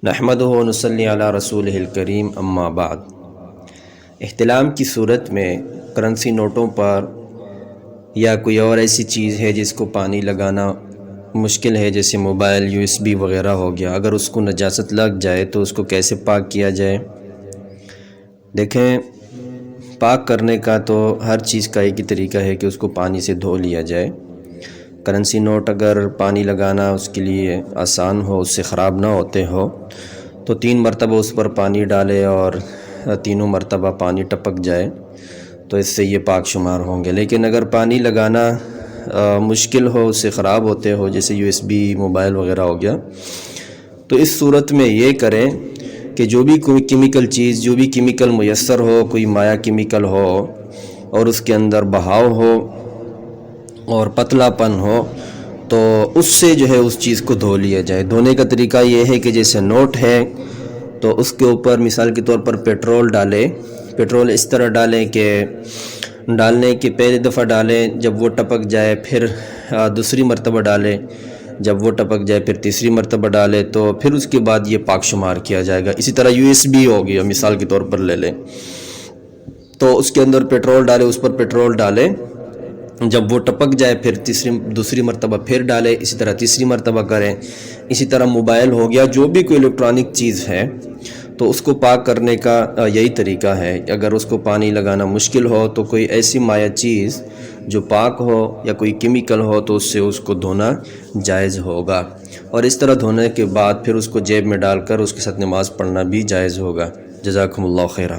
نحمدہ و نصلی علی رسولہ الکریم اما بعد۔ احتلام کی صورت میں کرنسی نوٹوں پر یا کوئی اور ایسی چیز ہے جس کو پانی لگانا مشکل ہے، جیسے موبائل، USB وغیرہ ہو گیا، اگر اس کو نجاست لگ جائے تو اس کو کیسے پاک کیا جائے؟ دیکھیں، پاک کرنے کا تو ہر چیز کا ایک ہی طریقہ ہے کہ اس کو پانی سے دھو لیا جائے۔ کرنسی نوٹ اگر پانی لگانا اس کے لیے آسان ہو، اس سے خراب نہ ہوتے ہو، تو 3 مرتبہ اس پر پانی ڈالے اور تینوں مرتبہ پانی ٹپک جائے تو اس سے یہ پاک شمار ہوں گے۔ لیکن اگر پانی لگانا مشکل ہو، اس سے خراب ہوتے ہو، جیسے USB موبائل وغیرہ ہو گیا، تو اس صورت میں یہ کریں کہ جو بھی کوئی کیمیکل چیز، جو بھی کیمیکل میسر ہو، کوئی مایع کیمیکل ہو اور اس کے اندر بہاؤ ہو اور پتلا پن ہو، تو اس سے جو ہے اس چیز کو دھو لیا جائے۔ دھونے کا طریقہ یہ ہے کہ جیسے نوٹ ہے تو اس کے اوپر مثال کے طور پر پیٹرول ڈالیں۔ پیٹرول اس طرح ڈالیں کہ ڈالنے کے پہلی دفعہ ڈالیں، جب وہ ٹپک جائے پھر دوسری مرتبہ ڈالیں، جب وہ ٹپک جائے پھر تیسری مرتبہ ڈالیں، تو پھر اس کے بعد یہ پاک شمار کیا جائے گا۔ اسی طرح USB ہو گیا، مثال کے طور پر لے لیں، تو اس کے اندر پیٹرول ڈالیں، اس پر پیٹرول ڈالیں، جب وہ ٹپک جائے پھر دوسری مرتبہ پھر ڈالیں، اسی طرح تیسری مرتبہ کریں۔ اسی طرح موبائل ہو گیا، جو بھی کوئی الیکٹرانک چیز ہے تو اس کو پاک کرنے کا یہی طریقہ ہے۔ اگر اس کو پانی لگانا مشکل ہو تو کوئی ایسی مایع چیز جو پاک ہو یا کوئی کیمیکل ہو تو اس سے اس کو دھونا جائز ہوگا، اور اس طرح دھونے کے بعد پھر اس کو جیب میں ڈال کر اس کے ساتھ نماز پڑھنا بھی جائز ہوگا۔ جزاکم اللہ خیرہ۔